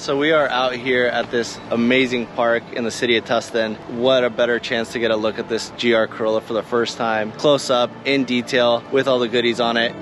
So we are out here at this amazing park in the city of Tustin. What a better chance to get a look at this GR Corolla for the first time, close up, in detail, with all the goodies on it.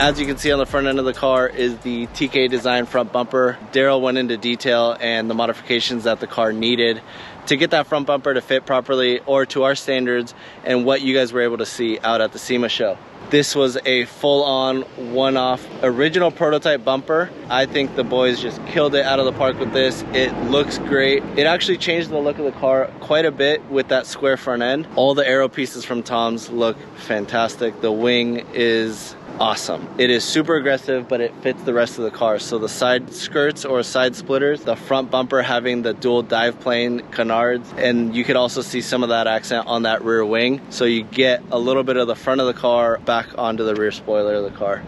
As you can see on the front end of the car is the TK design front bumper. Daryl went into detail and the modifications that the car needed to get that front bumper to fit properly or to our standards and what you guys were able to see out at the SEMA show. This was a full-on, one-off, original prototype bumper. I think the boys just killed it out of the park with this. It looks great. It actually changed the look of the car quite a bit with that square front end. All the aero pieces from Tom's look fantastic. The wing is awesome. It is super aggressive, but it fits the rest of the car. So the side skirts or side splitters, the front bumper having the dual dive plane canards, and you could also see some of that accent on that rear wing. So you get a little bit of the front of the car back onto the rear spoiler of the car.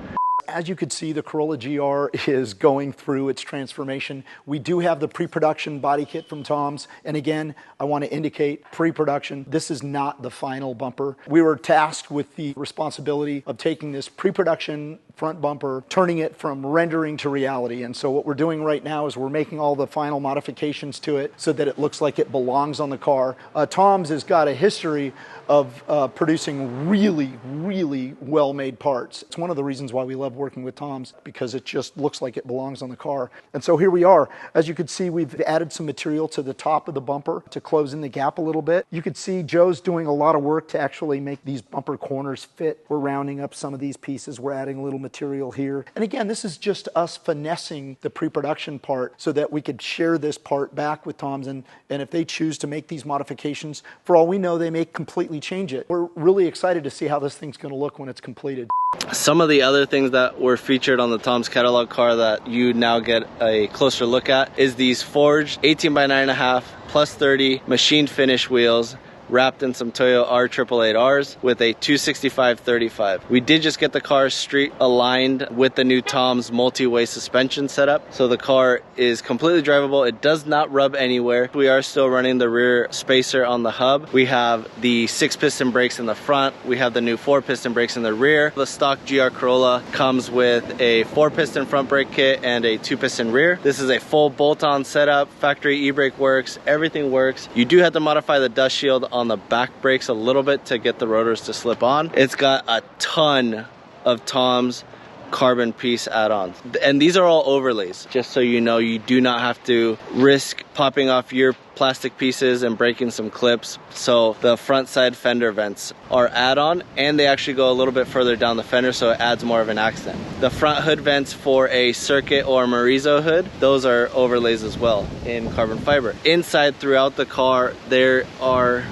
As you could see, the Corolla GR is going through its transformation. We do have the pre-production body kit from Tom's. And again, I want to indicate pre-production. This is not the final bumper. We were tasked with the responsibility of taking this pre-production front bumper, turning it from rendering to reality. And so what we're doing right now is we're making all the final modifications to it so that it looks like it belongs on the car. Tom's has got a history of producing really, really well-made parts. It's one of the reasons why we love working with Tom's, because it just looks like it belongs on the car. And so here we are. As you can see, we've added some material to the top of the bumper to close in the gap a little bit. You can see Joe's doing a lot of work to actually make these bumper corners fit. We're rounding up some of these pieces. We're adding a little material here. And again, this is just us finessing the pre-production part so that we could share this part back with Tom's. And if they choose to make these modifications, for all we know, they may completely change it. We're really excited to see how this thing's going to look when it's completed. Some of the other things that were featured on the Tom's catalog car that you now get a closer look at is these forged 18 by 9.5 plus 30 machine finish wheels wrapped in some Toyo R888Rs with a 265/35. We did just get the car street aligned with the new Tom's multi-way suspension setup. So the car is completely drivable. It does not rub anywhere. We are still running the rear spacer on the hub. We have the 6-piston brakes in the front. We have the new 4-piston brakes in the rear. The stock GR Corolla comes with a 4-piston front brake kit and a 2-piston rear. This is a full bolt-on setup. Factory e-brake works. Everything works. You do have to modify the dust shield on the back brakes a little bit to get the rotors to slip on. It's got a ton of Tom's carbon piece add-ons, and these are all overlays. Just so you know, you do not have to risk popping off your plastic pieces and breaking some clips. So the front side fender vents are add-on, and they actually go a little bit further down the fender, so it adds more of an accent. The front hood vents for a circuit or Marizo hood, those are overlays as well in carbon fiber. Inside throughout the car, there are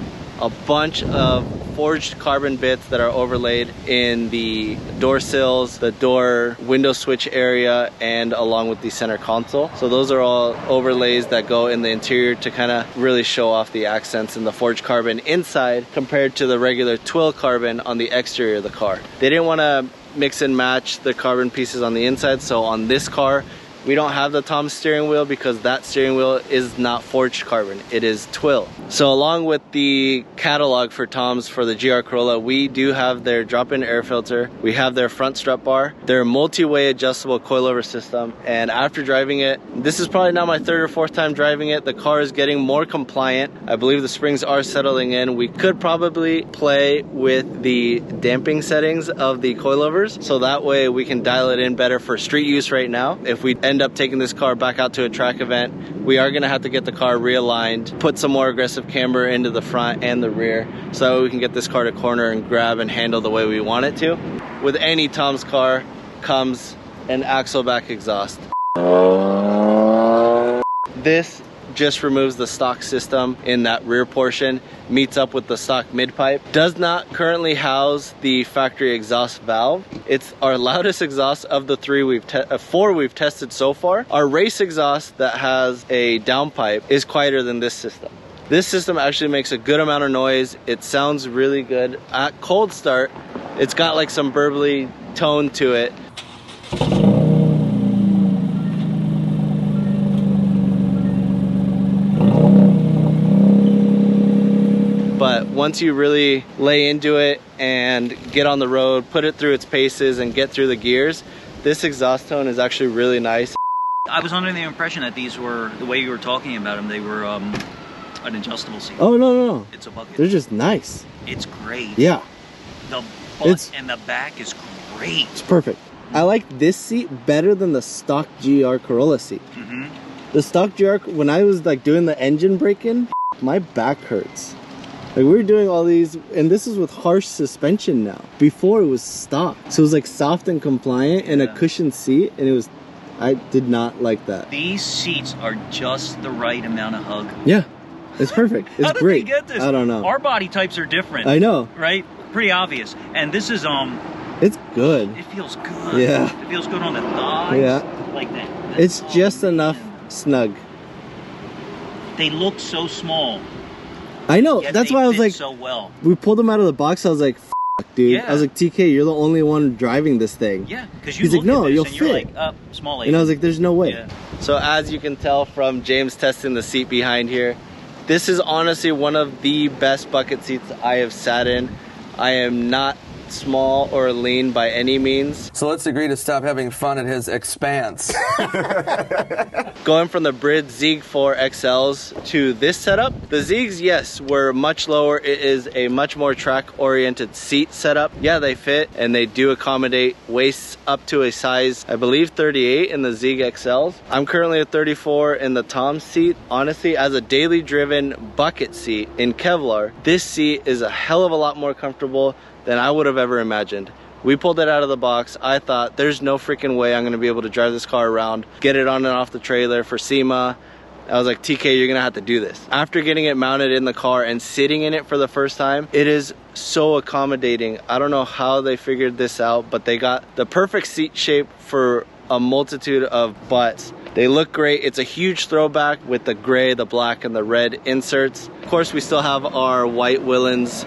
a bunch of forged carbon bits that are overlaid in the door sills, the door window switch area, and along with the center console. So those are all overlays that go in the interior to kind of really show off the accents in the forged carbon inside compared to the regular twill carbon on the exterior of the car. They didn't want to mix and match the carbon pieces on the inside, so on this car We don't have the Tom's steering wheel because that steering wheel is not forged carbon, it is twill. So along with the catalog for Tom's for the GR Corolla, we do have their drop-in air filter, we have their front strut bar, their multi-way adjustable coilover system, and after driving it, this is probably now my third or fourth time driving it, the car is getting more compliant. I believe the springs are settling in. We could probably play with the damping settings of the coilovers, so that way we can dial it in better for street use right now. If we end up taking this car back out to a track event, we are gonna have to get the car realigned, put some more aggressive camber into the front and the rear, so we can get this car to corner and grab and handle the way we want it to. With any Tom's car comes an axle back exhaust. This just removes the stock system in that rear portion, meets up with the stock mid pipe. Does not currently house the factory exhaust valve. It's our loudest exhaust of the four we've tested so far. Our race exhaust that has a downpipe is quieter than this system. This system actually makes a good amount of noise. It sounds really good. At cold start, it's got like some burbly tone to it. But once you really lay into it and get on the road, put it through its paces and get through the gears, this exhaust tone is actually really nice. I was under the impression that these were, the way you were talking about them, they were an adjustable seat. Oh, no. It's a bucket. They're just nice. It's great. Yeah. The butt and the back is great. It's perfect. I like this seat better than the stock GR Corolla seat. The stock GR, when I was like doing the engine break-in, my back hurts. Like we were doing all these, and this is with harsh suspension now. Before it was stock. So it was like soft and compliant and a cushioned seat, and it was, I did not like that. These seats are just the right amount of hug. Yeah, it's perfect. It's How did great. they get this? I don't know. Our body types are different. I know. Right? Pretty obvious. And this is, it's good. it feels good. Yeah. It feels good on the thighs. Yeah. Like that. It's just enough snug. They look so small. I know. Yet That's they why I was fit like, so well. we pulled them out of the box. I was like, F dude. Yeah. I was like, TK, you're the only one driving this thing. Yeah, because you He's look like, no, at this you'll and fit. you're like, small lady. And I was like, there's no way. Yeah. So as you can tell from James testing the seat behind here, this is honestly one of the best bucket seats I have sat in. I am not small or lean by any means. So let's agree to stop having fun at his expanse. Going from the Brid Zeeg 4 XLs to this setup, the Zeegs, yes, were much lower. It is a much more track-oriented seat setup. Yeah, they fit and they do accommodate waists up to a size, I believe 38 in the Zeeg XLs. I'm currently a 34 in the Tom's seat. Honestly, as a daily driven bucket seat in Kevlar, this seat is a hell of a lot more comfortable than I would have ever imagined. We pulled it out of the box. I thought there's no freaking way I'm gonna be able to drive this car around, get it on and off the trailer for SEMA. I was like, TK, you're gonna have to do this. After getting it mounted in the car and sitting in it for the first time, it is so accommodating. I don't know how they figured this out, but they got the perfect seat shape for a multitude of butts. They look great. It's a huge throwback with the gray, the black, and the red inserts. Of course, we still have our white Willens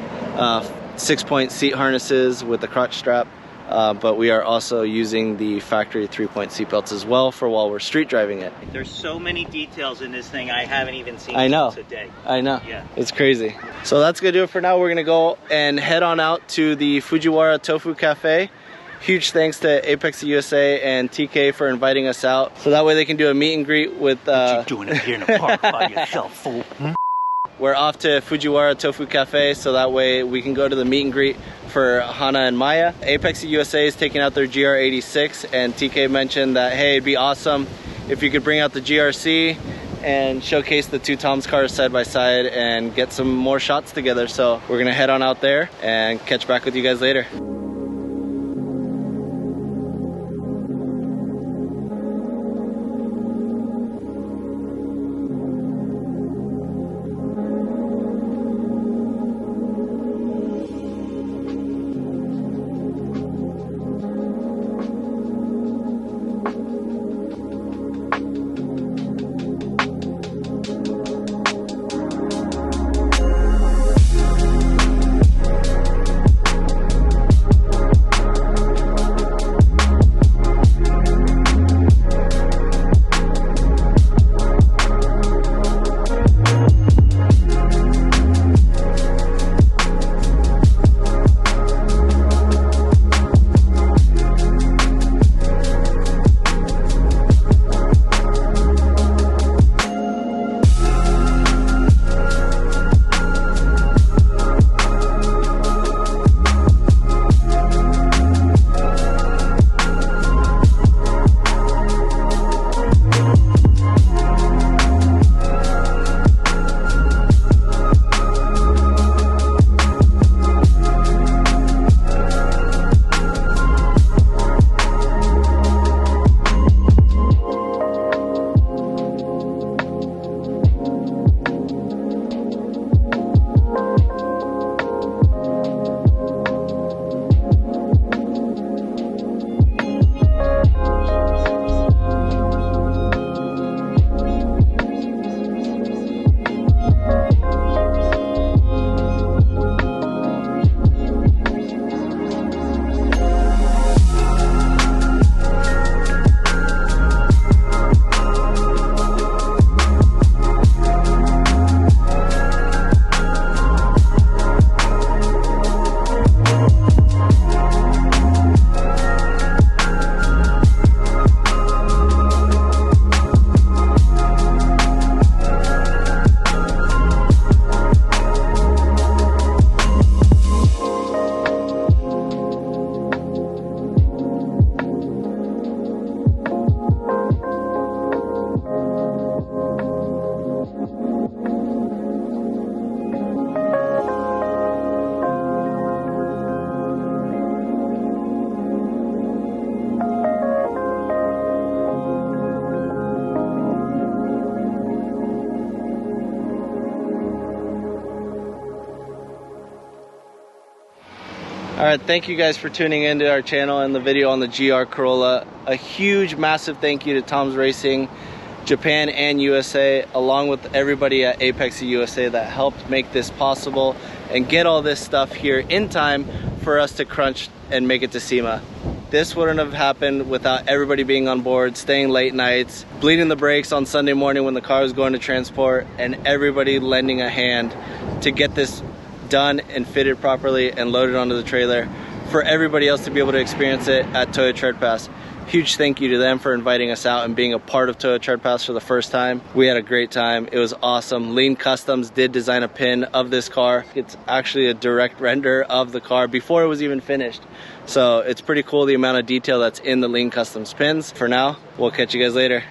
6-point seat harnesses with the crotch strap, but we are also using the factory 3-point seat belts as well for while we're street driving it. There's so many details in this thing I haven't even seen today. I know. Yeah. It's crazy. So that's gonna do it for now. We're gonna go and head on out to the Fujiwara Tofu Cafe. Huge thanks to Apex USA and TK for inviting us out, so that way they can do a meet and greet with What you doing up here in the park by yourself, fool? We're off to Fujiwara Tofu Cafe, so that way we can go to the meet and greet for Hana and Maaya. Apex USA is taking out their GR86, and TK mentioned that, hey, it'd be awesome if you could bring out the GRC and showcase the two Tom's cars side by side and get some more shots together. So we're gonna head on out there and catch back with you guys later. right, thank you guys for tuning into our channel and the video on the GR Corolla. A huge, massive thank you to Tom's Racing, Japan and USA, along with everybody at Apex USA that helped make this possible and get all this stuff here in time for us to crunch and make it to SEMA. This wouldn't have happened without everybody being on board, staying late nights, bleeding the brakes on Sunday morning when the car was going to transport, and everybody lending a hand to get this done and fitted properly and loaded onto the trailer for everybody else to be able to experience it at Toyo Tread Pass. Huge thank you to them for inviting us out and being a part of Toyo Tread Pass for the first time. We had a great time. It was awesome. Lean Customs did design a pin of this car. It's actually a direct render of the car before it was even finished. So it's pretty cool the amount of detail that's in the Lean Customs pins. For now, we'll catch you guys later.